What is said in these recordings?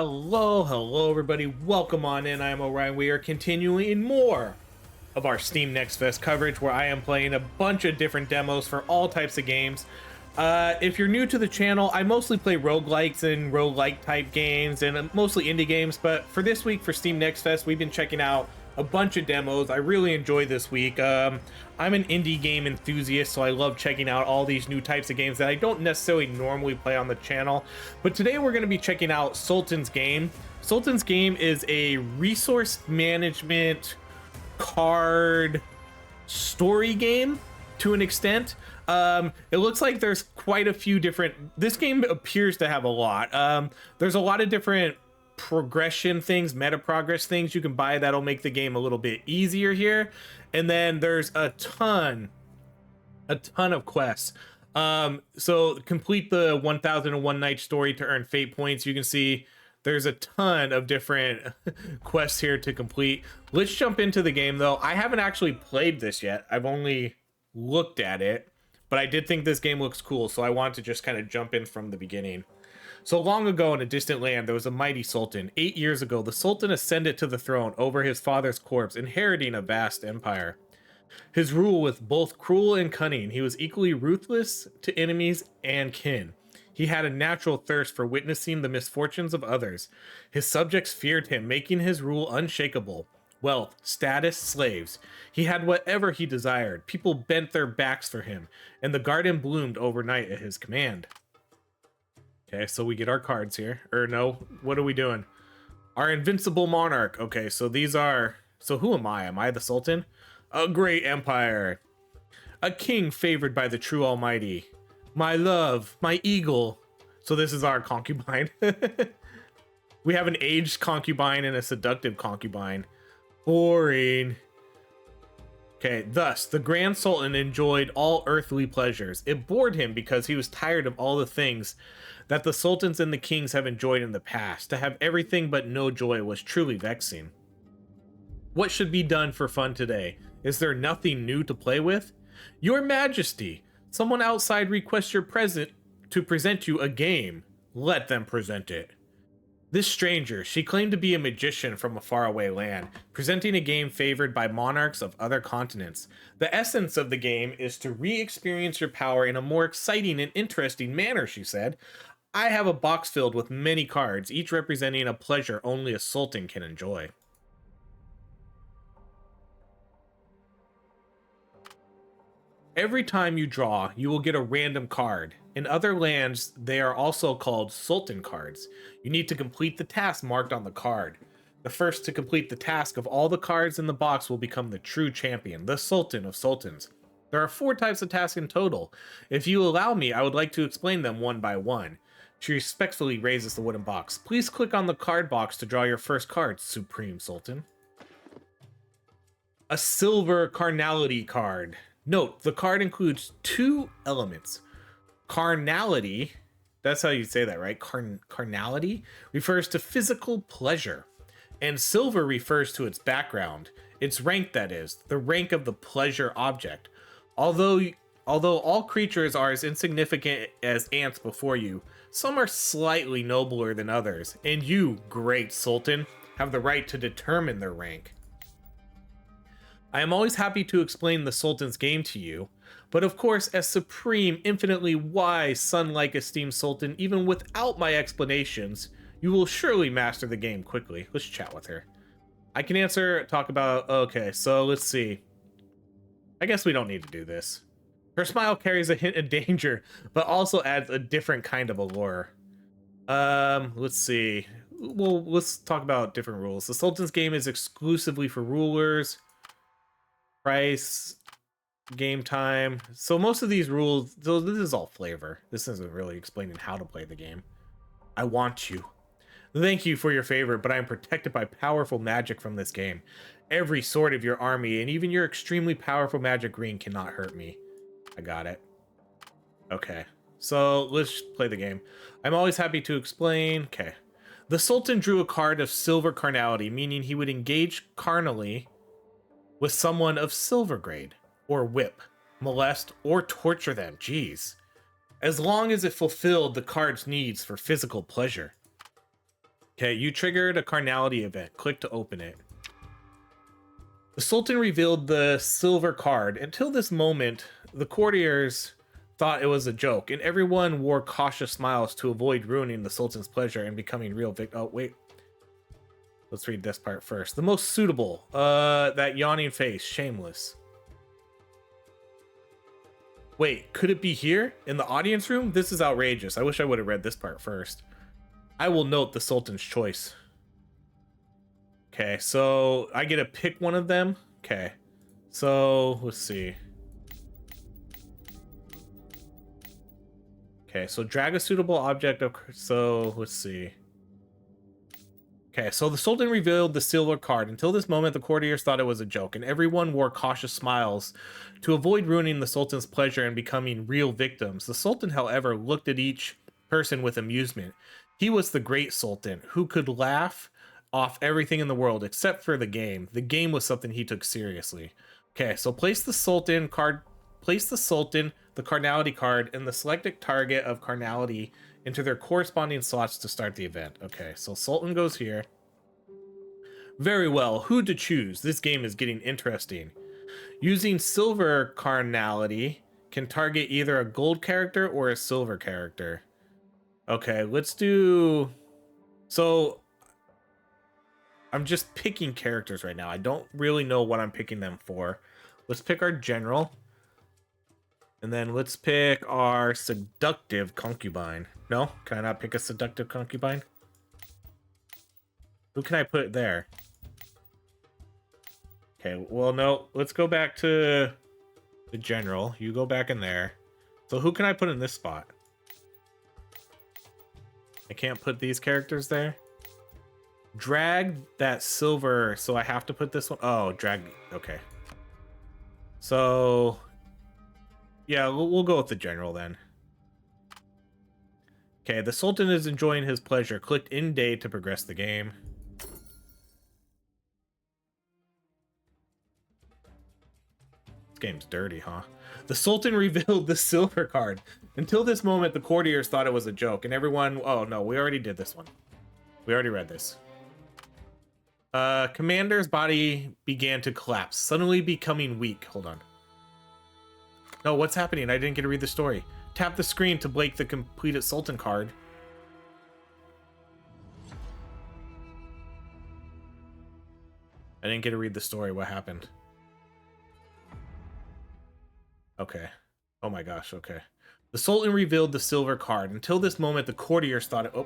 Hello, everybody. Welcome on in. I am Orion. We are continuing more of our Steam Next Fest coverage, where I am playing a bunch of different demos for all types of games. If you're new to the channel, I mostly play roguelikes and roguelike type games, and mostly indie games. But for this week, for Steam Next Fest, we've been checking out a bunch of demos. I really enjoy this week. I'm an indie game enthusiast, so I love checking out all these new types of games that I don't necessarily normally play on the channel. But today we're going to be checking out Sultan's game. Sultan's game is a resource management card story game to an extent. It looks like there's quite a few different, this game appears to have a lot. There's a lot of different progression things, meta progress things you can buy that'll make the game a little bit easier here. And then there's a ton of quests. So complete the 1001 Night story to earn fate points. You can see there's a ton of different quests here to complete. Let's jump into the game though. I haven't actually played this yet. I've only looked at it, but I did think this game looks cool, so I want to just kind of jump in from the beginning. So long ago in a distant land, there was a mighty sultan. 8 years ago, the sultan ascended to the throne over his father's corpse, inheriting a vast empire. His rule was both cruel and cunning. He was equally ruthless to enemies and kin. He had a natural thirst for witnessing the misfortunes of others. His subjects feared him, making his rule unshakable. Wealth, status, slaves. He had whatever he desired. People bent their backs for him, and the garden bloomed overnight at his command. Okay, so we get our cards here. Or no, what are we doing? Our invincible monarch. Okay, so these are... So who am I? Am I the Sultan? A great empire. A king favored by the true almighty. My love, my eagle. So this is our concubine. We have an aged concubine and a seductive concubine. Boring. Okay, thus, the Grand Sultan enjoyed all earthly pleasures. It bored him because he was tired of all the things that the sultans and the kings have enjoyed in the past. To have everything but no joy was truly vexing. What should be done for fun today? Is there nothing new to play with? Your Majesty, someone outside requests your present to present you a game. Let them present it. This stranger, she claimed to be a magician from a faraway land, presenting a game favored by monarchs of other continents. The essence of the game is to re-experience your power in a more exciting and interesting manner, she said. I have a box filled with many cards, each representing a pleasure only a sultan can enjoy. Every time you draw, you will get a random card. In other lands, they are also called Sultan cards. You need to complete the task marked on the card. The first to complete the task of all the cards in the box will become the true champion, the Sultan of Sultans. There are 4 types of tasks in total. If you allow me, I would like to explain them one by one. She respectfully raises the wooden box. Please click on the card box to draw your first card, Supreme Sultan. A silver Carnality card. Note, the card includes 2 elements. Carnality, that's how you say that, right? Carnality refers to physical pleasure, and silver refers to its background, its rank, that is, the rank of the pleasure object. Although all creatures are as insignificant as ants before you, some are slightly nobler than others, and you, great Sultan, have the right to determine their rank. I am always happy to explain the Sultan's game to you, but of course, as supreme, infinitely wise, sun-like esteemed Sultan, even without my explanations, you will surely master the game quickly. Let's chat with her. I can talk about, okay, so let's see. I guess we don't need to do this. Her smile carries a hint of danger, but also adds a different kind of allure. Let's see. Well, let's talk about different rules. The Sultan's game is exclusively for rulers. Price, game time. So most of these rules, so this is all flavor. This isn't really explaining how to play the game. I want you. Thank you for your favor, but I am protected by powerful magic from this game. Every sword of your army and even your extremely powerful magic ring cannot hurt me. I got it. Okay, so let's play the game. I'm always happy to explain. Okay. The Sultan drew a card of silver carnality, meaning he would engage carnally with someone of silver grade, or whip, molest, or torture them. Jeez. As long as it fulfilled the card's needs for physical pleasure. Okay, you triggered a carnality event. Click to open it. The Sultan revealed the silver card. Until this moment, the courtiers thought it was a joke, and everyone wore cautious smiles to avoid ruining the Sultan's pleasure and becoming real victims. Oh, wait. Let's read this part first. The most suitable. That yawning face. Shameless. Wait, could it be here? In the audience room? This is outrageous. I wish I would have read this part first. I will note the Sultan's choice. Okay, so I get to pick one of them. Okay, so let's see. Okay, so drag a suitable object of. So let's see. Okay, so the Sultan revealed the silver card. Until this moment, the courtiers thought it was a joke, and everyone wore cautious smiles to avoid ruining the Sultan's pleasure and becoming real victims. The Sultan, however, looked at each person with amusement. He was the great Sultan who could laugh off everything in the world except for the game. The game was something he took seriously. Okay, so place the Sultan, the carnality card, and the selected target of carnality into their corresponding slots to start the event. Okay, so Sultan goes here. Very well, who to choose? This game is getting interesting. Using silver carnality can target either a gold character or a silver character. Okay, let's do... So, I'm just picking characters right now. I don't really know what I'm picking them for. Let's pick our general. And then let's pick our seductive concubine. No? Can I not pick a seductive concubine? Who can I put there? Okay, well, no. Let's go back to the general. You go back in there. So who can I put in this spot? I can't put these characters there. Drag that silver, so I have to put this one. Oh, drag. Okay. So, yeah, we'll go with the general then. Okay, the Sultan is enjoying his pleasure. Click in day to progress the game. This game's dirty, huh? The Sultan revealed the silver card. Until this moment, the courtiers thought it was a joke, and everyone... Oh, no, we already did this one. We already read this. Commander's body began to collapse, suddenly becoming weak. Hold on. No, what's happening? I didn't get to read the story. Tap the screen to break the completed Sultan card. I didn't get to read the story. What happened? Okay. Oh my gosh, okay. The Sultan revealed the silver card. Until this moment, the courtiers thought it... Oh.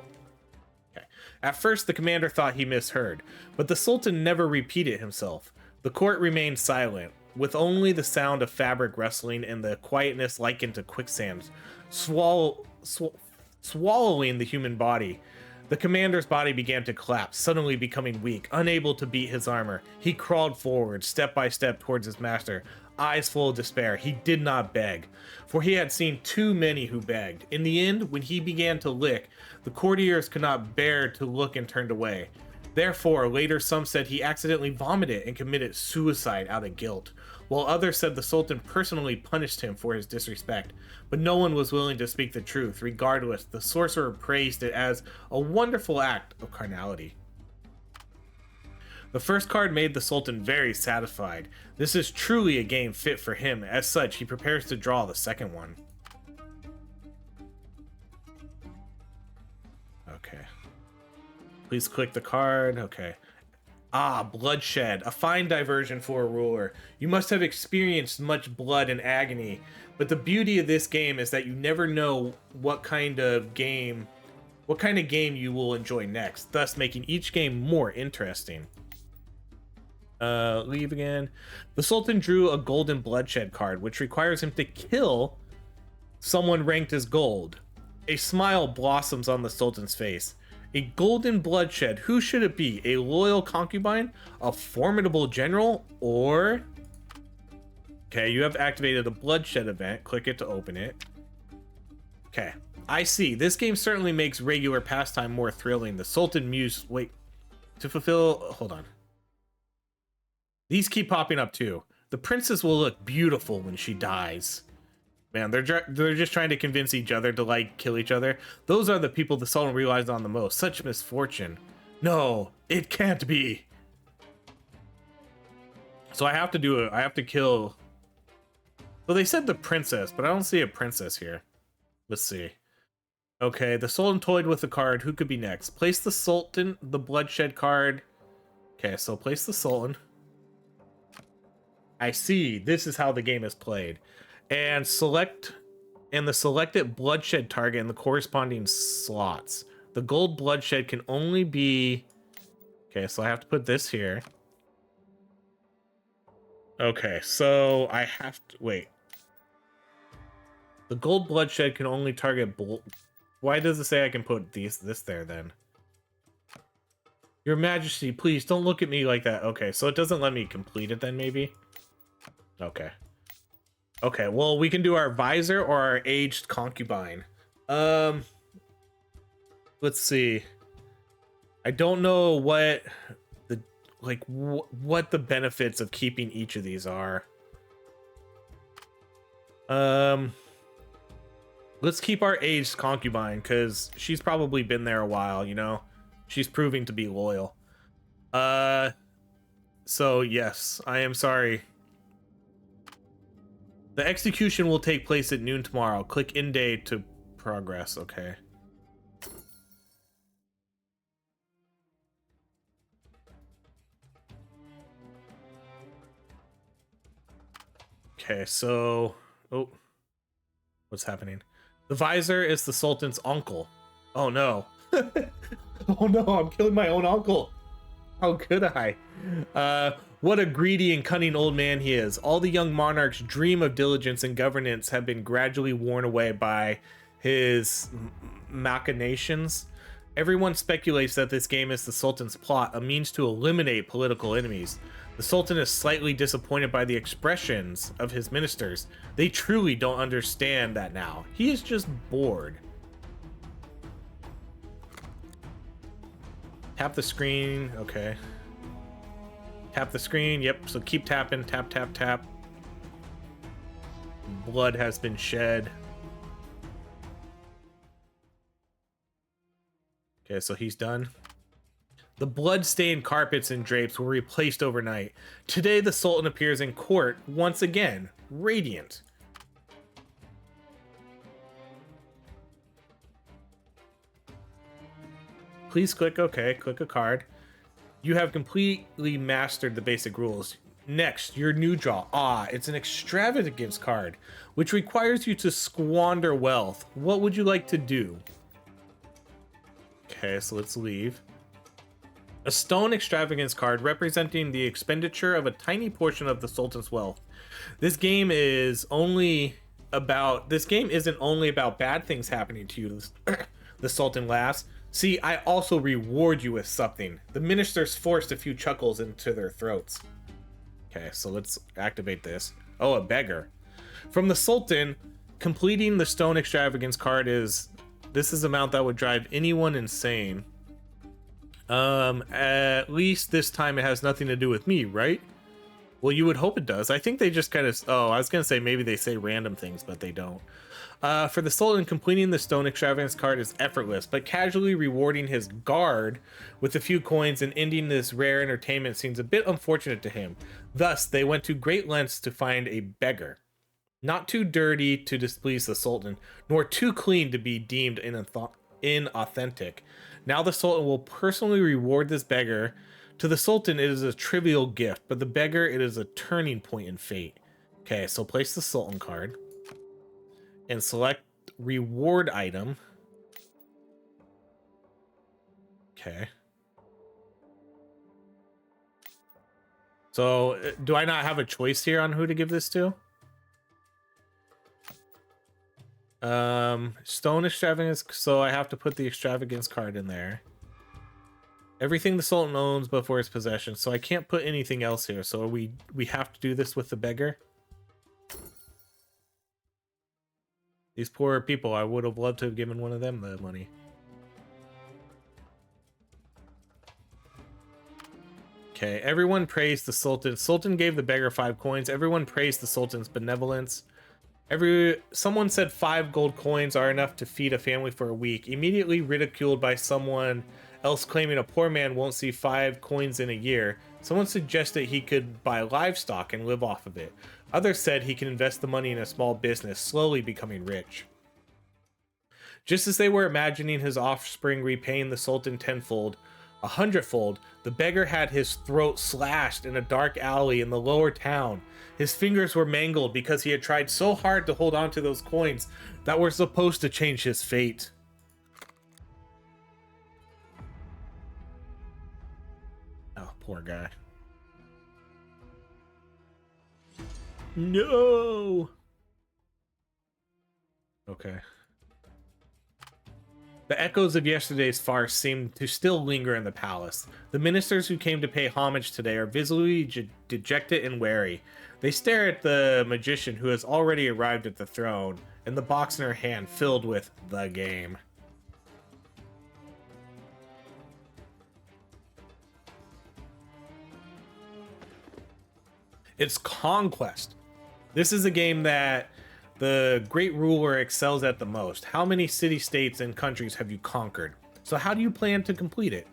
Okay. At first, the commander thought he misheard, but the Sultan never repeated himself. The court remained silent, with only the sound of fabric rustling and the quietness likened to quicksand swallowing the human body. The commander's body began to collapse, suddenly becoming weak, unable to beat his armor. He crawled forward, step by step, towards his master, eyes full of despair. He did not beg, for he had seen too many who begged. In the end, when he began to lick, the courtiers could not bear to look and turned away. Therefore, later some said he accidentally vomited and committed suicide out of guilt, while others said the Sultan personally punished him for his disrespect. But no one was willing to speak the truth. Regardless, the sorcerer praised it as a wonderful act of carnality. The first card made the Sultan very satisfied. This is truly a game fit for him. As such, he prepares to draw the second one. Okay. Please click the card. Okay. Ah, Bloodshed. A fine diversion for a ruler. You must have experienced much blood and agony. But the beauty of this game is that you never know what kind of game you will enjoy next, thus making each game more interesting. Leave again. The Sultan drew a golden Bloodshed card, which requires him to kill someone ranked as gold. A smile blossoms on the Sultan's face. A golden Bloodshed. Who should it be? A loyal concubine? A formidable general? Or... Okay, you have activated a Bloodshed event. Click it to open it. Okay, I see. This game certainly makes regular pastime more thrilling. The Sultan mused... Wait. To fulfill... Hold on. These keep popping up too. The princess will look beautiful when she dies. Man, they're just trying to convince each other to, like, kill each other. Those are the people the Sultan realized on the most. Such misfortune. No, it can't be. So I have to do it. I have to kill. So they said the princess, but I don't see a princess here. Let's see. Okay, the Sultan toyed with the card. Who could be next? Place the Sultan, the Bloodshed card. Okay, so place the Sultan. I see. This is how the game is played. And select and the selected Bloodshed target in the corresponding slots. The gold Bloodshed can only be... Okay, so I have to put this here. Okay, so I have to... Wait. The gold Bloodshed can only target... Why does it say I can put this there, then? Your Majesty, please, don't look at me like that. Okay, so it doesn't let me complete it then, maybe? Okay. Okay, well, we can do our Visor or our Aged Concubine. Let's see. I don't know what the... Like, what the benefits of keeping each of these are. Let's keep our Aged Concubine, because she's probably been there a while, you know? She's proving to be loyal. So, yes, I am sorry. The execution will take place at noon tomorrow. Click in day to progress, okay. Okay, so... Oh. What's happening? The Visor is the Sultan's uncle. Oh no. Oh no, I'm killing my own uncle. How could I? What a greedy and cunning old man he is. All the young monarch's dream of diligence and governance have been gradually worn away by his machinations. Everyone speculates that this game is the Sultan's plot, a means to eliminate political enemies. The Sultan is slightly disappointed by the expressions of his ministers. They truly don't understand that now. He is just bored. Tap the screen. Okay. Tap the screen. Yep. So keep tapping. Tap, tap, tap. Blood has been shed. Okay, so he's done. The blood-stained carpets and drapes were replaced overnight. Today, the Sultan appears in court once again, radiant. Please click OK. Click a card. You have completely mastered the basic rules. Next, your new draw. Ah, it's an Extravagance card, which requires you to squander wealth. What would you like to do? Okay, so let's leave. A stone Extravagance card representing the expenditure of a tiny portion of the Sultan's wealth. This game isn't only about bad things happening to you. The Sultan laughs. See, I also reward you with something. The ministers forced a few chuckles into their throats. Okay, so let's activate this. Oh, a beggar. From the Sultan, completing the stone Extravagance card is... This is amount that would drive anyone insane. At least this time it has nothing to do with me, right? Well, you would hope it does. I think they just kind of... Oh, I was going to say maybe they say random things, but they don't. For the Sultan, completing the stone Extravagance card is effortless, but casually rewarding his guard with a few coins and ending this rare entertainment seems a bit unfortunate to him. Thus, they went to great lengths to find a beggar. Not too dirty to displease the Sultan, nor too clean to be deemed inauthentic. Now the Sultan will personally reward this beggar. To the Sultan, it is a trivial gift, but the beggar, it is a turning point in fate. Okay, so place the Sultan card and select reward item. Okay. So, do I not have a choice here on who to give this to? Stone Extravagance, so I have to put the Extravagance card in there. Everything the Sultan owns but for his possession, so I can't put anything else here. So we have to do this with the beggar. These poor people, I would have loved to have given one of them the money. Okay, everyone praised the Sultan. Sultan gave the beggar 5 coins. Everyone praised the Sultan's benevolence. Someone said 5 gold coins are enough to feed a family for a week. Immediately ridiculed by someone else claiming a poor man won't see 5 coins in a year. Someone suggested he could buy livestock and live off of it. Others said he can invest the money in a small business, slowly becoming rich. Just as they were imagining his offspring repaying the Sultan tenfold, 100-fold, the beggar had his throat slashed in a dark alley in the lower town. His fingers were mangled because he had tried so hard to hold on to those coins that were supposed to change his fate. Oh, poor guy. No! Okay. The echoes of yesterday's farce seem to still linger in the palace. The ministers who came to pay homage today are visibly dejected and wary. They stare at the magician who has already arrived at the throne, and the box in her hand filled with the game. It's Conquest. This is a game that the great ruler excels at the most. How many city-states and countries have you conquered? So how do you plan to complete it?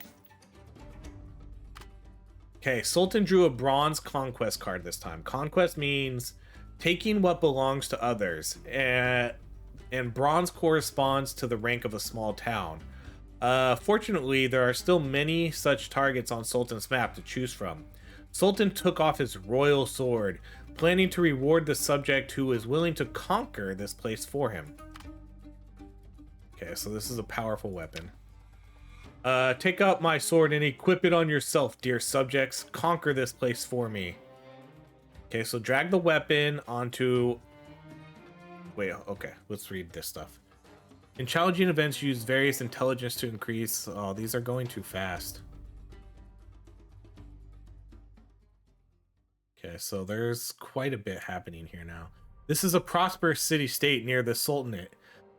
Okay, Sultan drew a bronze conquest card this time. Conquest means taking what belongs to others, and bronze corresponds to the rank of a small town. Fortunately, there are still many such targets on Sultan's map to choose from. Sultan took off his royal sword, planning to reward the subject who is willing to conquer this place for him. Okay, so this is a powerful weapon. Take out my sword and equip it on yourself, dear subjects. Conquer this place for me. Okay, so drag the weapon onto... Wait, okay, let's read this stuff. In challenging events, use various intelligence to increase... Oh, these are going too fast. Okay, so there's quite a bit happening here now. This is a prosperous city-state near the Sultanate.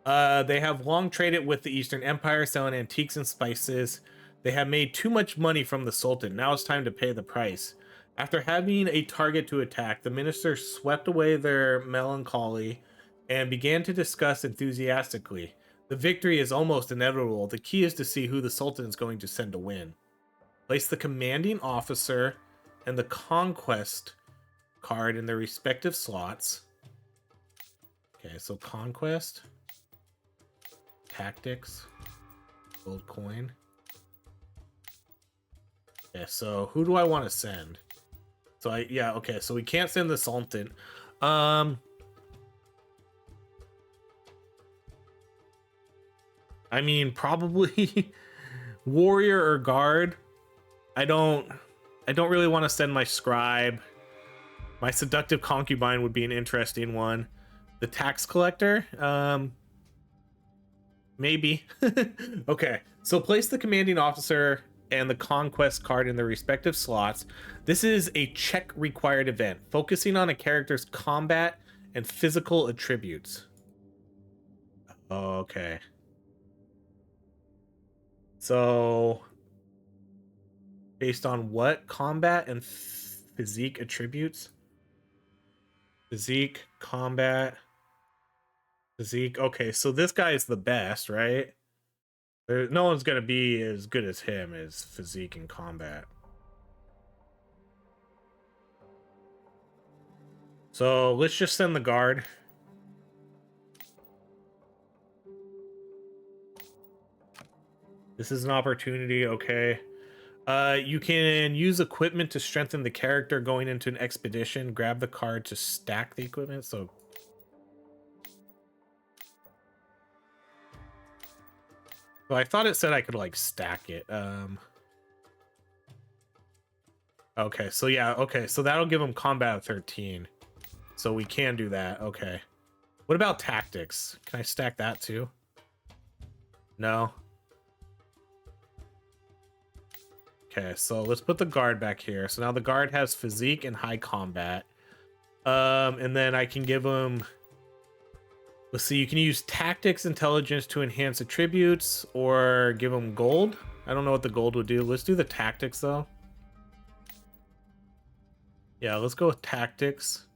They have long traded with the Eastern Empire, selling antiques and spices. They have made too much money from the Sultan. Now it's time to pay the price. After having a target to attack, the ministers swept away their melancholy and began to discuss enthusiastically. The victory is almost inevitable. The key is to see who the Sultan is going to send to win. Place the commanding officer and the Conquest card in their respective slots. Okay, so Conquest, Tactics, Gold Coin. Okay, so who do I want to send? So okay, so we can't send the Sultan. I mean, probably warrior or guard. I don't really want to send my scribe. My seductive concubine would be an interesting one. The tax collector, maybe. Okay, so place the commanding officer and the conquest card in their respective slots. This is a check required event, focusing on a character's combat and physical attributes. Okay. So, based on what? Combat and physique attributes? Physique, combat, physique. Okay, so this guy is the best, right? No one's gonna be as good as him as physique and combat. So let's just send the guard. This is an opportunity, okay. You can use equipment to strengthen the character going into an expedition. Grab the card to stack the equipment. So I thought it said I could like stack it. Okay, so yeah, okay, so that'll give him combat of 13. So we can do that. Okay. What about tactics? Can I stack that too? No. Okay, so let's put the guard back here. So now the guard has physique and high combat. And then I can give him... Let's see, you can use tactics intelligence to enhance attributes or give him gold. I don't know what the gold would do. Let's do the tactics though. Yeah, let's go with tactics.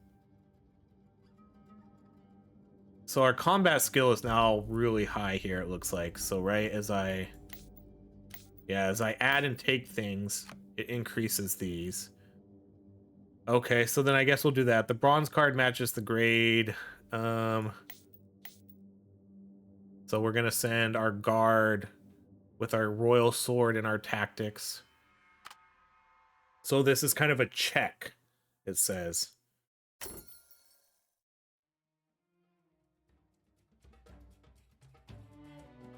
So our combat skill is now really high here, it looks like. So right as I... Yeah, as I add and take things, it increases these. Okay, so then I guess we'll do that. The bronze card matches the grade. So we're gonna send our guard with our royal sword and our tactics. So this is kind of a check, it says.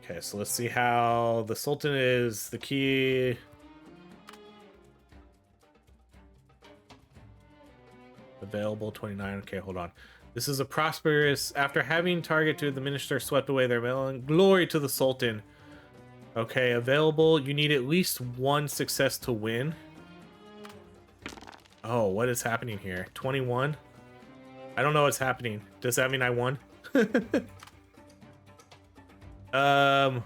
Okay, so let's see how the Sultan is. The key. Available 29. Okay, hold on. This is a prosperous. After having target to the minister swept away their melon. Glory to the Sultan. Okay, available. You need at least one success to win. Oh, what is happening here? 21? I don't know what's happening. Does that mean I won? What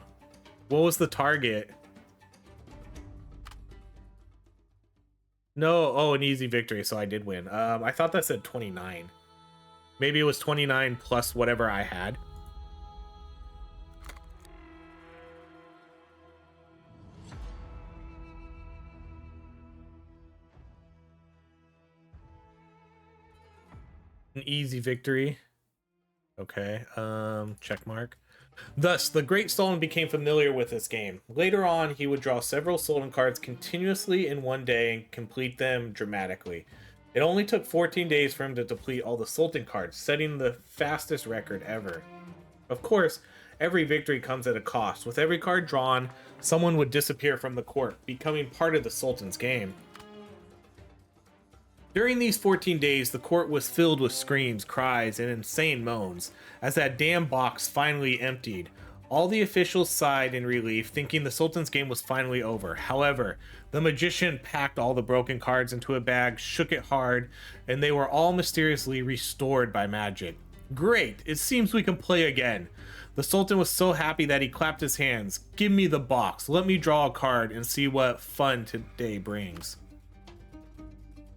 was the target? No, oh, an easy victory, so I did win. I thought that said 29. Maybe it was 29 plus whatever I had. An easy victory. Okay, check mark. Thus, the Great Sultan became familiar with this game. Later on, he would draw several Sultan cards continuously in one day and complete them dramatically. It only took 14 days for him to deplete all the Sultan cards, setting the fastest record ever. Of course, every victory comes at a cost. With every card drawn, someone would disappear from the court, becoming part of the Sultan's game. During these 14 days, the court was filled with screams, cries, and insane moans, as that damn box finally emptied. All the officials sighed in relief, thinking the Sultan's game was finally over. However, the magician packed all the broken cards into a bag, shook it hard, and they were all mysteriously restored by magic. Great! It seems we can play again. The Sultan was so happy that he clapped his hands. Give me the box, let me draw a card, and see what fun today brings.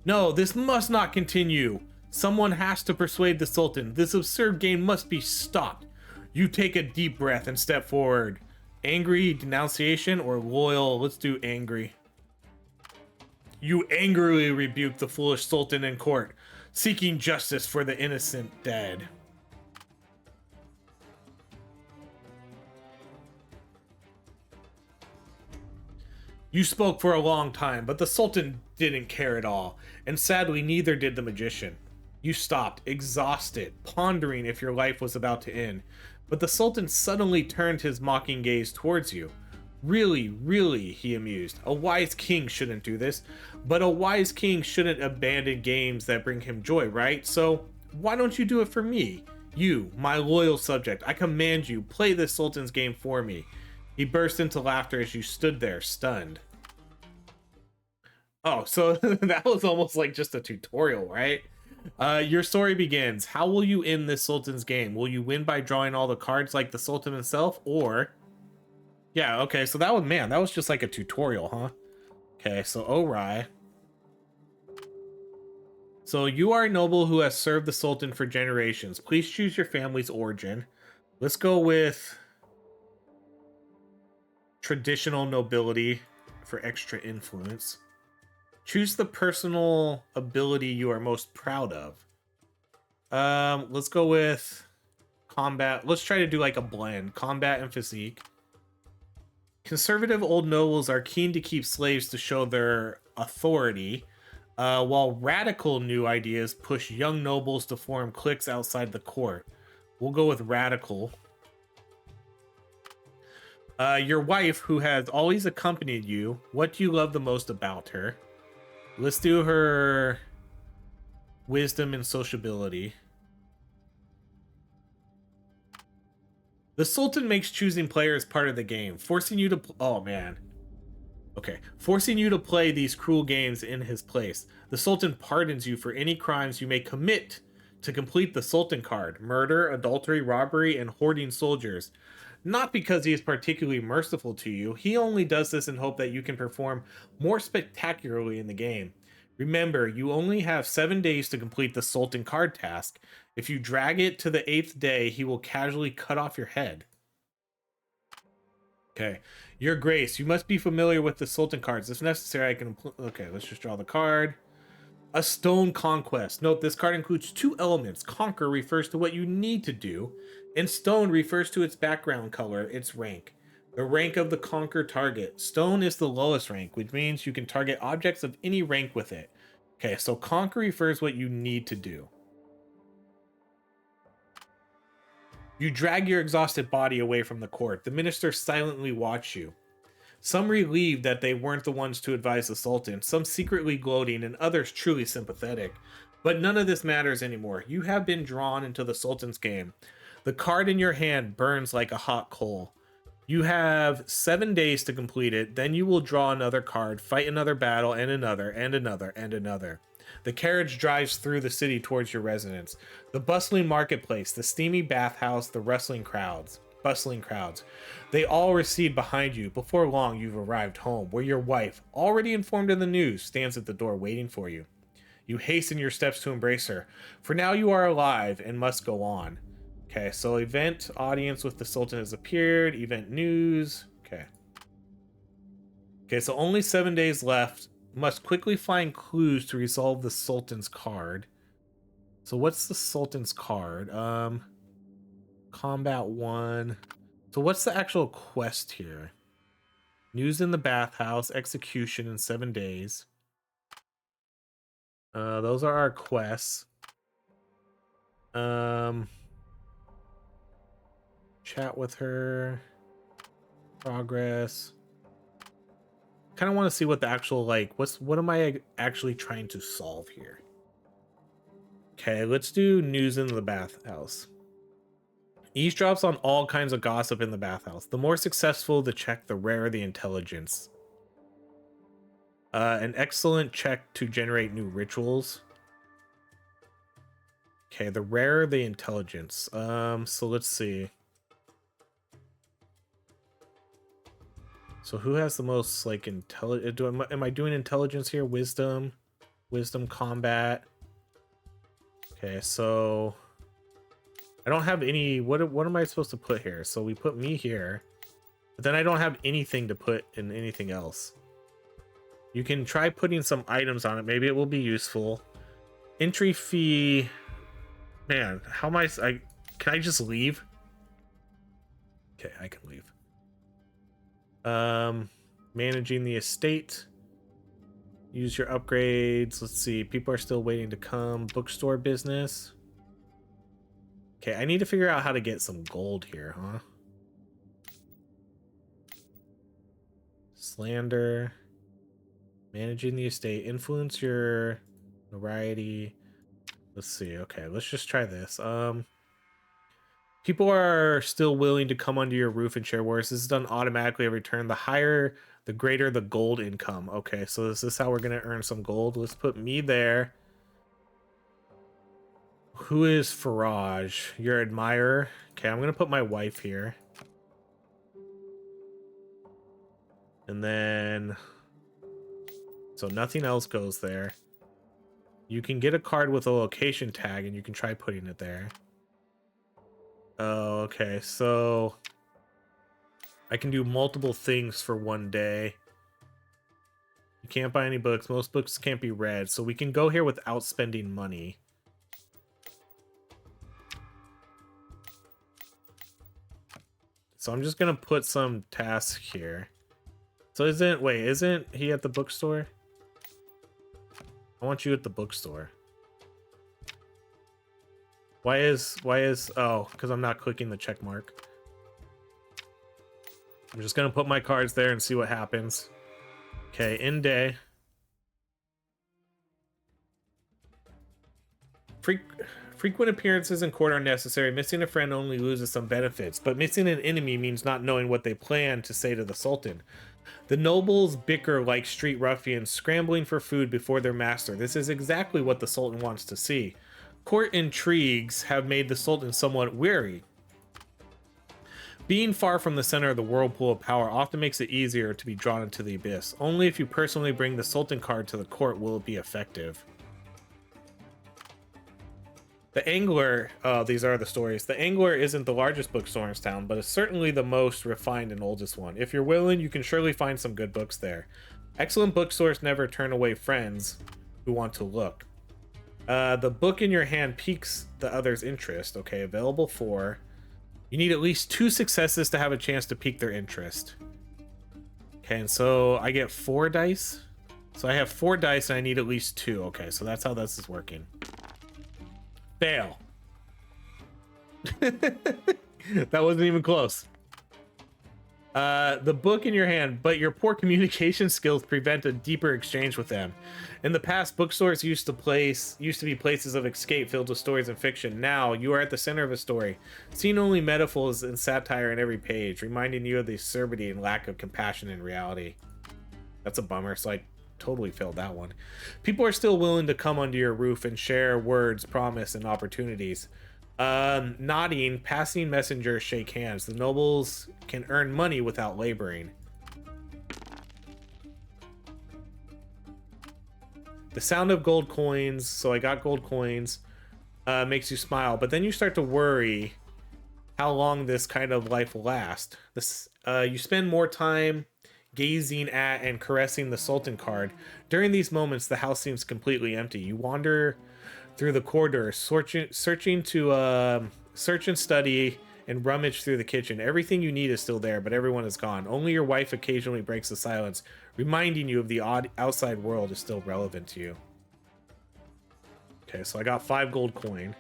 No, this must not continue. Someone has to persuade the Sultan. This absurd game must be stopped. You take a deep breath and step forward. Angry, denunciation, or loyal? Let's do angry. You angrily rebuke the foolish Sultan in court, seeking justice for the innocent dead. You spoke for a long time, but the Sultan didn't care at all, and sadly neither did the magician. You stopped, exhausted, pondering if your life was about to end, but the Sultan suddenly turned his mocking gaze towards you. Really, really, he amused. A wise king shouldn't do this, but a wise king shouldn't abandon games that bring him joy, right? So, why don't you do it for me? You, my loyal subject, I command you, play this Sultan's game for me. He burst into laughter as you stood there, stunned. Oh, so that was almost like just a tutorial, right? Your story begins. How will you end this Sultan's game? Will you win by drawing all the cards like the Sultan himself, or... Yeah, okay, so that was just like a tutorial, huh? Okay, so Orai. So you are a noble who has served the Sultan for generations. Please choose your family's origin. Let's go with traditional nobility for extra influence. Choose the personal ability you are most proud of. Let's go with combat. Let's try to do like a blend. Combat and physique. Conservative old nobles are keen to keep slaves to show their authority, while radical new ideas push young nobles to form cliques outside the court. We'll go with radical. Your wife, who has always accompanied you, what do you love the most about her? Let's do her wisdom and sociability. The Sultan makes choosing players part of the game, forcing you to... Oh, man. Okay. Forcing you to play these cruel games in his place. The Sultan pardons you for any crimes you may commit to complete the Sultan card. Murder, adultery, robbery, and hoarding soldiers. Not because he is particularly merciful to you. He only does this in hope that you can perform more spectacularly in the game. Remember, you only have 7 days to complete the Sultan card task. If you drag it to the 8th day, he will casually cut off your head. Okay. Your Grace, you must be familiar with the Sultan cards. If necessary, I can... Okay, let's just draw the card. A stone conquest. Note, this card includes 2 elements. Conquer refers to what you need to do, and stone refers to its background color, its rank. The rank of the conquer target. Stone is the lowest rank, which means you can target objects of any rank with it. Okay, so conquer refers what you need to do. You drag your exhausted body away from the court. The ministers silently watch you. Some relieved that they weren't the ones to advise the Sultan, some secretly gloating, and others truly sympathetic. But none of this matters anymore. You have been drawn into the Sultan's game. The card in your hand burns like a hot coal. You have 7 days to complete it, then you will draw another card, fight another battle, and another, and another, and another. The carriage drives through the city towards your residence. The bustling marketplace, the steamy bathhouse, the bustling crowds. They all recede behind you. Before long, you've arrived home, where your wife, already informed of the news, stands at the door waiting for you. You hasten your steps to embrace her, for now you are alive and must go on. Okay, so event audience with the Sultan has appeared. Event news. Okay. Okay, so only 7 days left. Must quickly find clues to resolve the Sultan's card. So what's the Sultan's card? Combat 1. So what's the actual quest here? News in the bathhouse, execution in 7 days. Those are our quests. Chat with her. Progress. Kind of want to see what the actual, like, what am I actually trying to solve here? Okay, let's do news in the bathhouse. Eavesdrops on all kinds of gossip in the bathhouse. The more successful the check, the rarer the intelligence. An excellent check to generate new rituals. Okay, the rarer the intelligence. So let's see. So who has the most, like, intelligence? Am I doing intelligence here? Wisdom, combat. Okay, so I don't have any. What am I supposed to put here? So we put me here, but then I don't have anything to put in anything else. You can try putting some items on it. Maybe it will be useful. Entry fee. Man, how am I? Can I just leave? Okay, I can leave. Managing the estate. Use your upgrades. Let's see. People are still waiting to come. Bookstore business. Okay, I need to figure out how to get some gold here, huh? Slander. Managing the estate. Influence your notoriety. Let's see. Okay, let's just try this. People are still willing to come under your roof and share wares. This is done automatically every turn. The higher, the greater the gold income. Okay, so is this how we're going to earn some gold? Let's put me there. Who is Faraj? Your admirer. Okay, I'm going to put my wife here. And then... So nothing else goes there. You can get a card with a location tag and you can try putting it there. Oh, okay, so I can do multiple things for 1 day. You can't buy any books. Most books can't be read, so we can go here without spending money. So I'm just gonna put some tasks here. So isn't he at the bookstore? I want you at the bookstore. Why is, oh, because I'm not clicking the check mark. I'm just going to put my cards there and see what happens. Okay, in day. Frequent appearances in court are necessary. Missing a friend only loses some benefits, but missing an enemy means not knowing what they plan to say to the Sultan. The nobles bicker like street ruffians, scrambling for food before their master. This is exactly what the Sultan wants to see. Court intrigues have made the Sultan somewhat weary. Being far from the center of the whirlpool of power often makes it easier to be drawn into the abyss. Only if you personally bring the Sultan card to the court will it be effective. The Angler, oh, these are the stories. The Angler isn't the largest bookstore in town, but it's certainly the most refined and oldest one. If you're willing, you can surely find some good books there. Excellent bookstores never turn away friends who want to look. The book in your hand piques the other's interest. Okay, available for... You need at least 2 successes to have a chance to pique their interest. Okay, and so I get 4 dice. So I have 4 dice and I need at least 2. Okay, so that's how this is working. Fail. That wasn't even close. The book in your hand, but your poor communication skills prevent a deeper exchange with them. In the past, bookstores used to be places of escape filled with stories and fiction. Now, you are at the center of a story, seeing only metaphors and satire in every page, reminding you of the acerbity and lack of compassion in reality. That's a bummer, so I totally failed that one. People are still willing to come under your roof and share words, promise, and opportunities. Nodding, passing messengers shake hands. The nobles can earn money without laboring. The sound of gold coins, so I got gold coins, makes you smile, but then you start to worry how long this kind of life will last. You spend more time gazing at and caressing the Sultan card. During these moments, the house seems completely empty. You wander through the corridors, searching to search and study and rummage through the kitchen. Everything you need is still there, but everyone is gone. Only your wife occasionally breaks the silence, reminding you of the odd outside world is still relevant to you. Okay, so I got 5 gold coin.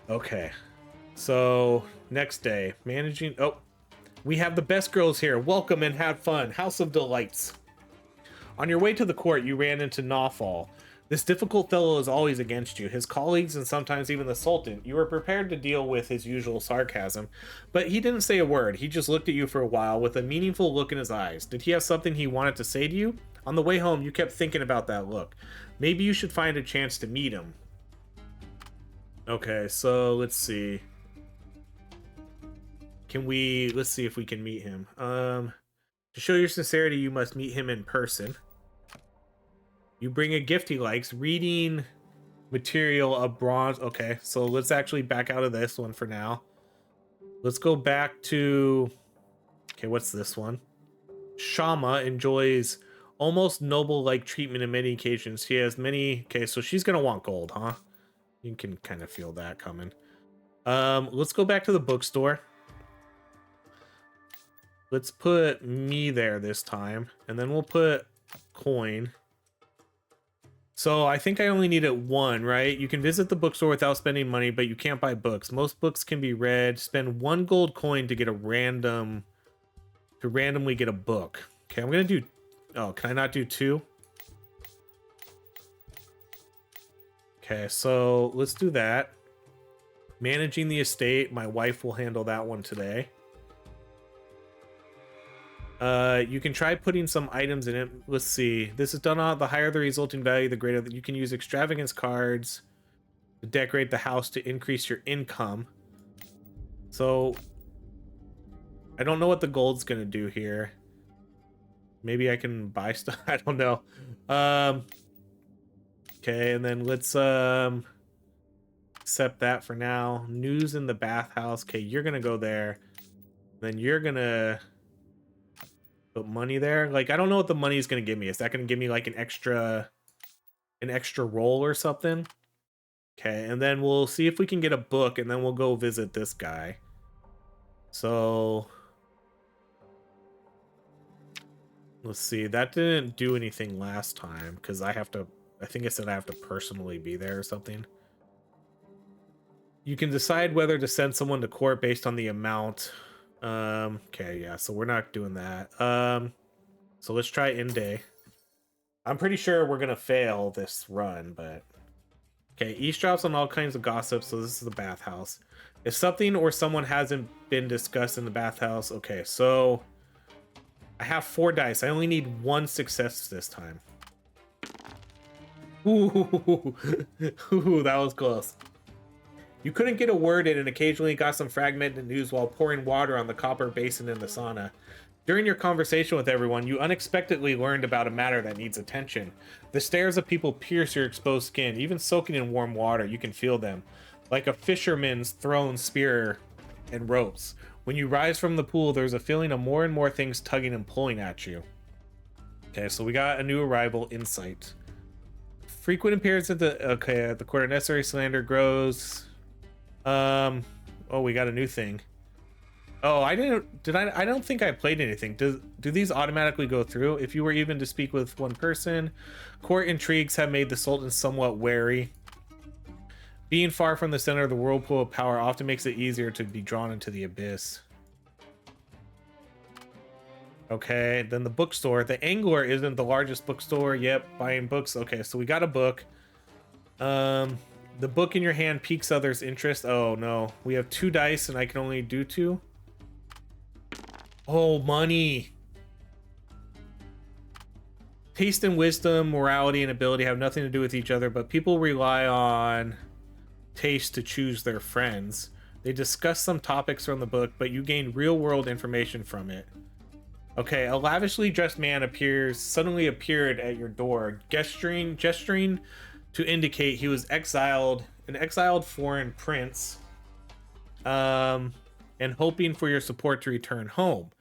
Okay, so next day, managing... Oh, we have the best girls here. Welcome and have fun. House of Delights. On your way to the court, you ran into Nawfal. This difficult fellow is always against you. His colleagues and sometimes even the Sultan. You were prepared to deal with his usual sarcasm, but he didn't say a word. He just looked at you for a while with a meaningful look in his eyes. Did he have something he wanted to say to you? On the way home, you kept thinking about that look. Maybe you should find a chance to meet him. Okay, so let's see. Let's see if we can meet him. To show your sincerity, you must meet him in person. You bring a gift he likes. Reading material of bronze. Okay, so let's actually back out of this one for now. Let's go back to... Okay, what's this one? Shama enjoys almost noble-like treatment in many occasions. She has many... Okay, so she's going to want gold, huh? You can kind of feel that coming. Let's go back to the bookstore. Let's put me there this time. And then we'll put coin. So I think I only needed 1, right? You can visit the bookstore without spending money, but you can't buy books. Most books can be read. Spend 1 gold coin to get a randomly get a book. Okay, I'm gonna do... Oh, can I not do 2? Okay, so let's do that. Managing the estate. My wife will handle that one today. You can try putting some items in it. Let's see. This is done on the higher the resulting value, the greater that you can use extravagance cards to decorate the house to increase your income. So I don't know what the gold's gonna do here. Maybe I can buy stuff. I don't know. Okay, and then let's accept that for now. News in the bathhouse. Okay, you're gonna go there. Then you're gonna put money there. Like, I don't know what the money is gonna give me. Is that gonna give me like an extra roll or something? Okay, and then we'll see if we can get a book, and then we'll go visit this guy. So let's see. That didn't do anything last time because I think it said I have to personally be there or something. You can decide whether to send someone to court based on the amount. Okay, yeah, so we're not doing that. So let's try in day. I'm pretty sure we're gonna fail this run, but okay, eavesdrops on all kinds of gossip. So this is the bathhouse. If something or someone hasn't been discussed in the bathhouse, okay, so I have 4 dice. I only need 1 success this time. Ooh, ooh, that was close. You couldn't get a word in and occasionally got some fragmented news while pouring water on the copper basin in the sauna. During your conversation with everyone, you unexpectedly learned about a matter that needs attention. The stares of people pierce your exposed skin. Even soaking in warm water, you can feel them. Like a fisherman's thrown spear and ropes. When you rise from the pool, there's a feeling of more and more things tugging and pulling at you. Okay, so we got a new arrival, Insight. Frequent appearance at the court of necessary slander grows. Oh, we got a new thing. Oh, I don't think I played anything. Do these automatically go through? If you were even to speak with one person, court intrigues have made the Sultan somewhat wary. Being far from the center of the whirlpool of power often makes it easier to be drawn into the abyss. Okay, then the bookstore. The Angler isn't the largest bookstore. Yep, buying books. Okay, so we got a book. The book in your hand piques others' interest. Oh no, we have 2 dice and I can only do 2. Oh, money. Taste and wisdom, morality, and ability have nothing to do with each other, but people rely on taste to choose their friends. They discuss some topics from the book, but you gain real-world information from it. Okay, a lavishly dressed man suddenly appeared at your door, gesturing to indicate he was an exiled foreign prince, and hoping for your support to return home,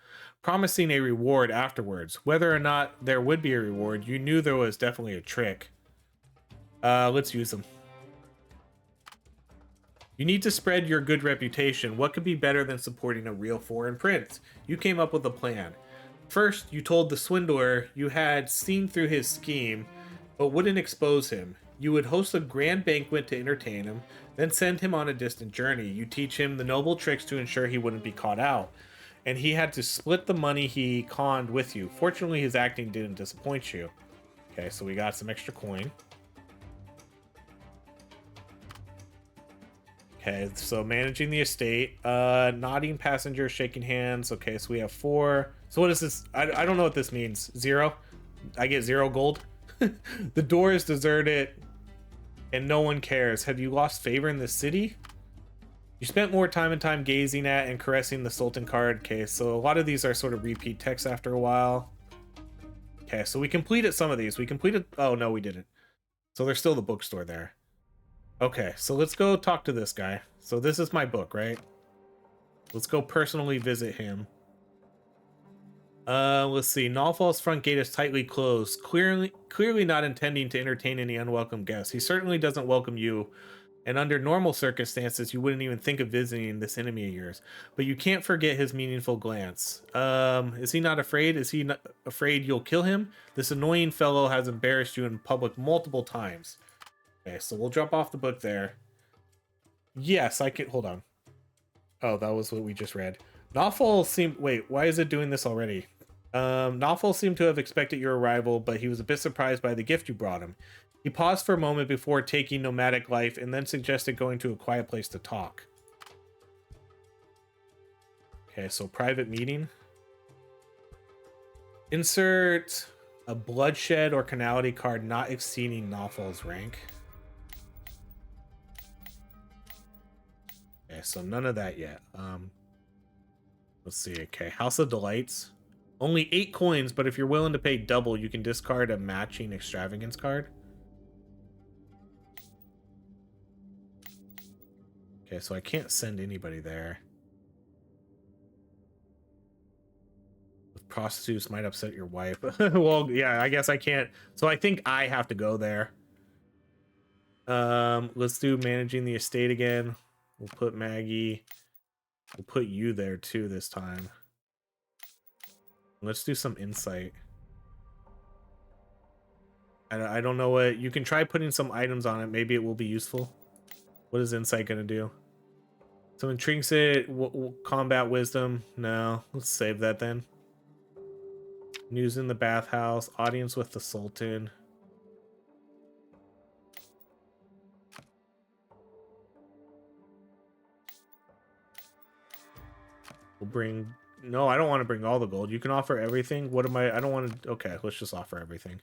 promising a reward afterwards. Whether or not there would be a reward, you knew there was definitely a trick. Let's use them. You need to spread your good reputation. What could be better than supporting a real foreign prince? You came up with a plan. First, you told the swindler you had seen through his scheme, but wouldn't expose him. You would host a grand banquet to entertain him, then send him on a distant journey. You teach him the noble tricks to ensure he wouldn't be caught out, and he had to split the money he conned with you. Fortunately, his acting didn't disappoint you. Okay, so we got some extra coin. Okay, so managing the estate, nodding passengers, shaking hands. Okay, so we have 4. So what is this? I don't know what this means. 0? I get 0 gold. The door is deserted and no one cares. Have you lost favor in the city? You spent more time and time gazing at and caressing the Sultan card. Okay, so a lot of these are sort of repeat text after a while. Okay, so we completed some of these. We completed... Oh, no, we didn't. So there's still the bookstore there. Okay, so let's go talk to this guy. So this is my book, right? Let's go personally visit him. Let's see. Nalfal's front gate is tightly closed, clearly not intending to entertain any unwelcome guests. He certainly doesn't welcome you, and under normal circumstances, you wouldn't even think of visiting this enemy of yours. But you can't forget his meaningful glance. Is he not afraid? Is he not afraid you'll kill him? This annoying fellow has embarrassed you in public multiple times. Okay, so we'll drop off the book there. Yes, I can... Hold on. Oh, that was what we just read. Nalfal seemed... Wait, why is it doing this already? Nalfal seemed to have expected your arrival, but he was a bit surprised by the gift you brought him. He paused for a moment before taking nomadic life and then suggested going to a quiet place to talk. Okay, so private meeting. Insert a Bloodshed or Carnality card not exceeding Nalfal's rank. Okay, so none of that yet. Let's see. Okay, House of Delights. Only 8 coins, but if you're willing to pay double, you can discard a matching Extravagance card. Okay, so I can't send anybody there. With prostitutes might upset your wife. Well, yeah, I guess I can't. So I think I have to go there. Let's do managing the estate again. We'll put Maggie. We'll put you there too this time. Let's do some insight. I don't know what... You can try putting some items on it. Maybe it will be useful. What is insight going to do? Some intrinsic combat wisdom. No, let's save that then. News in the bathhouse. Audience with the Sultan. We'll bring... No, I don't want to bring all the gold. You can offer everything. What am I... I don't want to... Okay, let's just offer everything.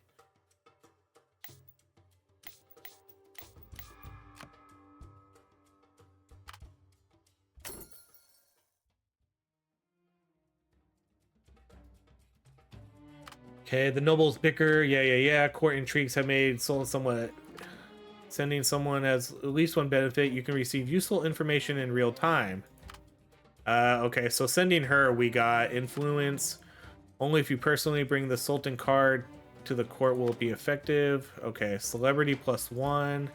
Okay, the nobles bicker. Yeah. Court intrigues have made Sultan somewhat. Sending someone as at least one benefit. You can receive useful information in real time. Okay, so sending her, we got influence. Only if you personally bring the Sultan card to the court will it be effective. Okay, celebrity +1.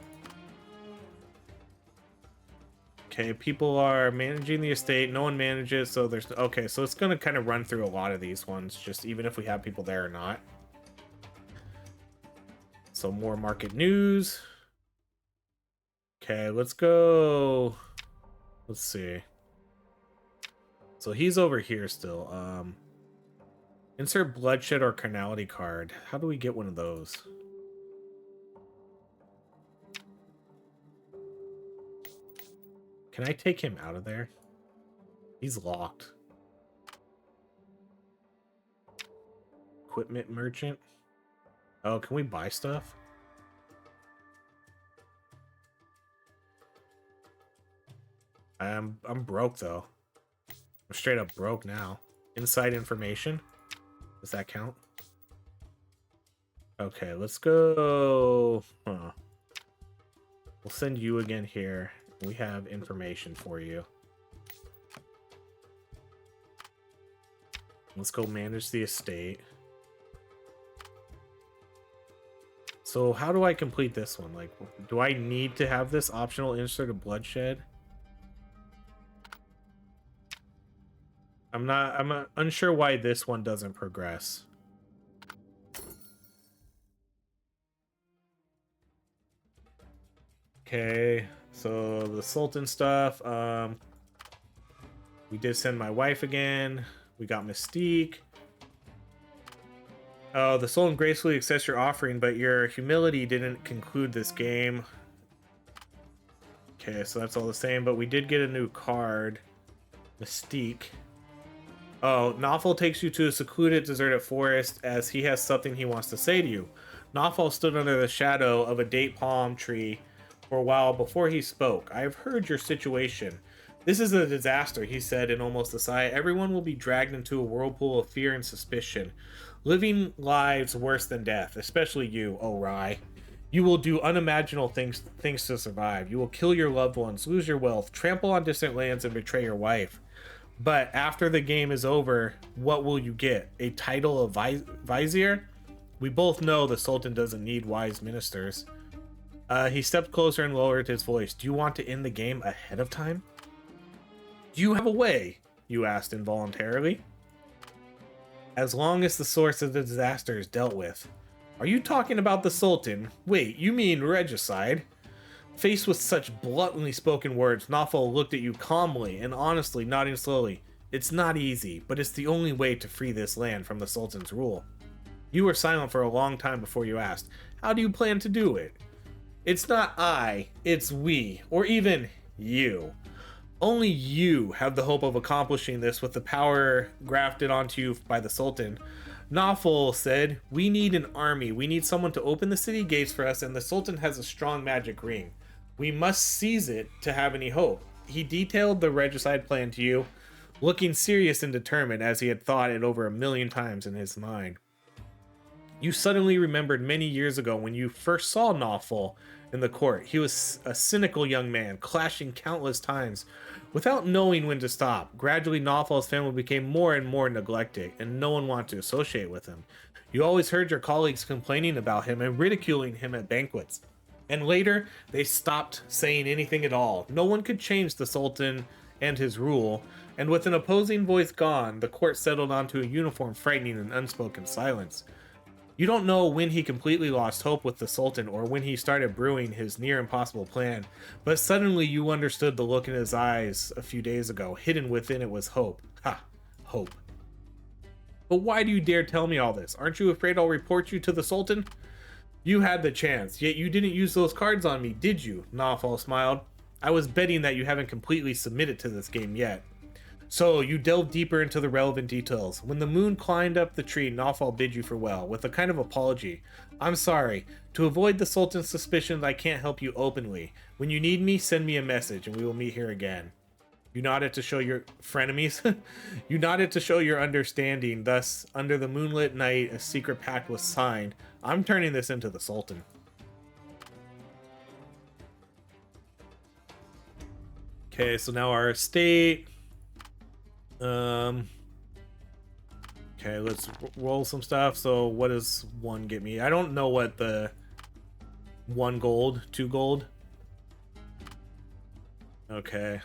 Okay, people are managing the estate. No one manages, so there's... Okay, so it's going to kind of run through a lot of these ones, just even if we have people there or not. So more market news. Okay, let's go... Let's see. So he's over here still. Insert Bloodshed or Carnality card. How do we get one of those? Can I take him out of there? He's locked. Equipment merchant. Oh, can we buy stuff? I'm broke though. I'm straight up broke now. Inside information. Does that count? Okay, let's go. Huh. We'll send you again here. We have information for you. Let's go manage the estate. So how do I complete this one? Like, do I need to have this optional insert of Bloodshed? I'm unsure why this one doesn't progress. Okay, so the Sultan stuff. We did send my wife again. We got Mystique. Oh, the Sultan gracefully accepts your offering, but your humility didn't conclude this game. Okay, so that's all the same, but we did get a new card. Mystique. Oh, Nawfal takes you to a secluded, deserted forest as he has something he wants to say to you. Nawfal stood under the shadow of a date palm tree for a while before he spoke. I have heard your situation. This is a disaster, he said in almost a sigh. Everyone will be dragged into a whirlpool of fear and suspicion, living lives worse than death, especially you, O Rai. You will do unimaginable things to survive. You will kill your loved ones, lose your wealth, trample on distant lands, and betray your wife. But after the game is over, what will you get? A title of vizier? We both know the Sultan doesn't need wise ministers. He stepped closer and lowered his voice. Do you want to end the game ahead of time? Do you have a way? You asked involuntarily. As long as the source of the disaster is dealt with. Are you talking about the Sultan? Wait, you mean regicide? Faced with such bluntly spoken words, Nawfal looked at you calmly and honestly, nodding slowly. It's not easy, but it's the only way to free this land from the Sultan's rule. You were silent for a long time before you asked, how do you plan to do it? It's not I, it's we, or even you. Only you have the hope of accomplishing this with the power grafted onto you by the Sultan. Nawfal said, we need an army. We need someone to open the city gates for us, and the Sultan has a strong magic ring. We must seize it to have any hope. He detailed the regicide plan to you, looking serious and determined as he had thought it over 1,000,000 times in his mind. You suddenly remembered many years ago when you first saw Nawfal in the court. He was a cynical young man, clashing countless times without knowing when to stop. Gradually, Nawfal's family became more and more neglected, and no one wanted to associate with him. You always heard your colleagues complaining about him and ridiculing him at banquets. And later, they stopped saying anything at all. No one could change the Sultan and his rule, and with an opposing voice gone, the court settled onto a uniform, frightening and unspoken silence. You don't know when he completely lost hope with the Sultan or when he started brewing his near impossible plan, but suddenly you understood the look in his eyes a few days ago. Hidden within it was hope. Ha! Hope. But why do you dare tell me all this? Aren't you afraid I'll report you to the Sultan? You had the chance, yet you didn't use those cards on me, did you? Nawfal smiled. I was betting that you haven't completely submitted to this game yet. So, you delved deeper into the relevant details. When the moon climbed up the tree, Nawfal bid you farewell, with a kind of apology. I'm sorry. To avoid the Sultan's suspicions, I can't help you openly. When you need me, send me a message, and we will meet here again. You nodded to show your frenemies. You nodded to show your understanding. Thus, under the moonlit night, a secret pact was signed. I'm turning this into the Sultan. Okay, so now our estate. Okay, let's roll some stuff. So what does 1 get me? I don't know what the 1 gold, 2 gold. Okay.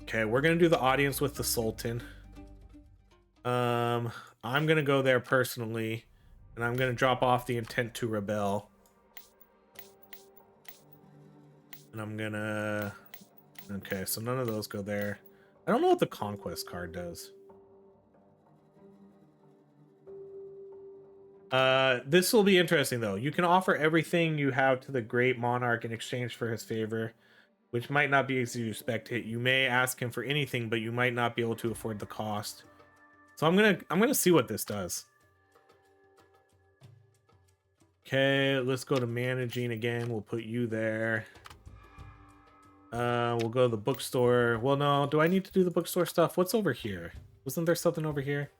Okay, we're gonna do the audience with the Sultan. I'm gonna go there personally, and I'm gonna drop off the intent to rebel. And I'm gonna... Okay, so none of those go there. I don't know what the Conquest card does. This will be interesting, though. You can offer everything you have to the great monarch in exchange for his favor, which might not be as you expect it. You may ask him for anything, but you might not be able to afford the cost. So I'm gonna see what this does. Okay, let's go to managing again. We'll put you there. We'll go to the bookstore. Well, no, do I need to do the bookstore stuff? What's over here? Wasn't there something over here?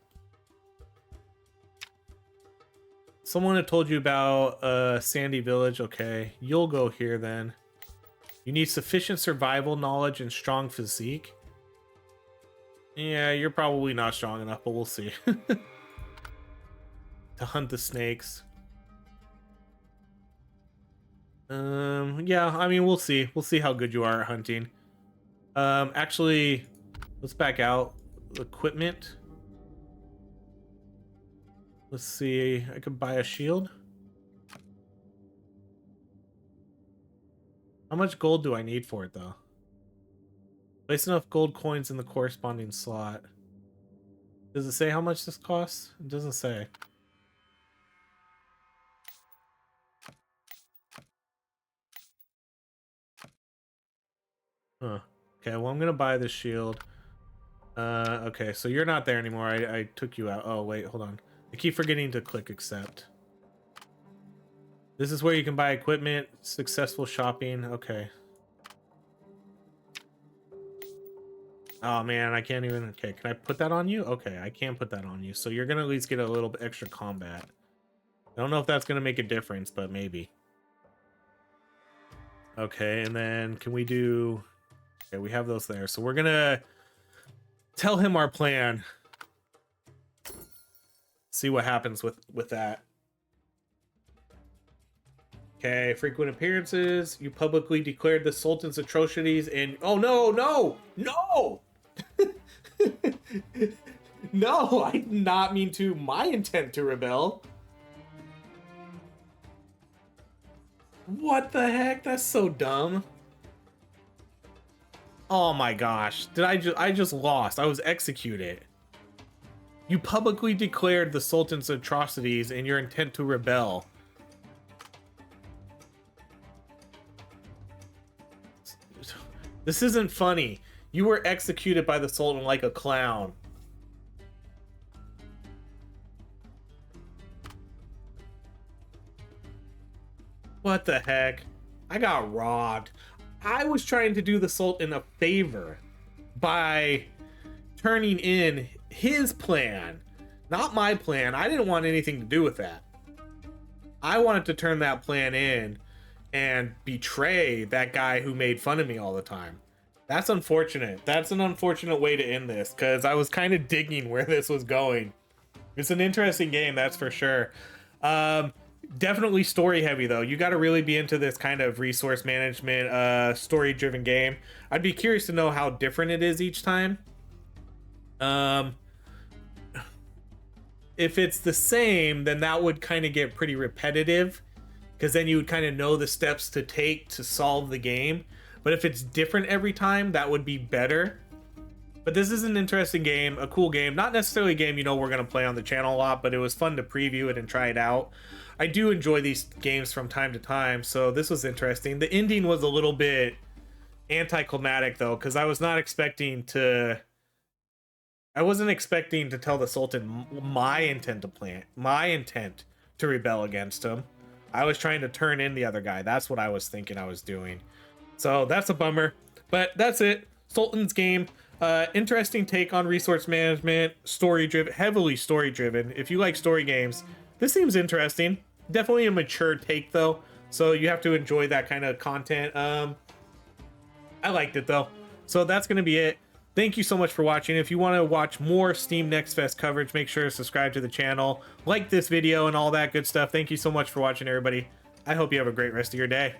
Someone had told you about Sandy Village. Okay, you'll go here then. You need sufficient survival knowledge and strong physique. Yeah, you're probably not strong enough, but we'll see. To hunt the snakes. Yeah, I mean, we'll see. We'll see how good you are at hunting. Actually, let's back out. Equipment. Let's see. I could buy a shield. How much gold do I need for it, though? Place enough gold coins in the corresponding slot. Does it say how much this costs? It doesn't say. Huh. Okay, well, I'm gonna buy this shield. Okay, so you're not there anymore. I took you out. Oh, wait, hold on. I keep forgetting to click accept. This is where you can buy equipment, successful shopping. Okay. Oh, man, I can't even... Okay, can I put that on you? Okay, I can put that on you. So you're gonna at least get a little bit extra combat. I don't know if that's gonna make a difference, but maybe. Okay, and then can we do... Okay, we have those there. So we're gonna tell him our plan. See what happens with that. Okay, frequent appearances. You publicly declared the Sultan's atrocities and... Oh, no, no, no! No, I did not mean to. My intent to rebel. What the heck? That's so dumb. Oh my gosh. I just lost. I was executed. You publicly declared the Sultan's atrocities and your intent to rebel. This isn't funny. You were executed by the Sultan like a clown. What the heck? I got robbed. I was trying to do the Sultan a favor by turning in his plan, not my plan. I didn't want anything to do with that. I wanted to turn that plan in and betray that guy who made fun of me all the time. That's unfortunate. That's an unfortunate way to end this, because I was kind of digging where this was going. It's an interesting game, that's for sure. Definitely story heavy, though. You got to really be into this kind of resource management, story driven game. I'd be curious to know how different it is each time. If it's the same, then that would kind of get pretty repetitive, because then you would kind of know the steps to take to solve the game. But if it's different every time, that would be better. But this is an interesting game, a cool game. Not necessarily a game, you know, we're going to play on the channel a lot, but it was fun to preview it and try it out. I do enjoy these games from time to time, so this was interesting. The ending was a little bit anticlimactic, though, because I wasn't expecting to tell the Sultan my intent to rebel against him. I was trying to turn in the other guy. That's what I was thinking I was doing. So that's a bummer. But that's it. Sultan's game. Interesting take on resource management, story driven, heavily story driven. If you like story games, this seems interesting. Definitely a mature take though, so you have to enjoy that kind of content. I liked it though. So that's gonna be it. Thank you so much for watching. If you want to watch more Steam Next Fest coverage, make sure to subscribe to the channel, like this video, and all that good stuff. Thank you so much for watching, everybody. I hope you have a great rest of your day.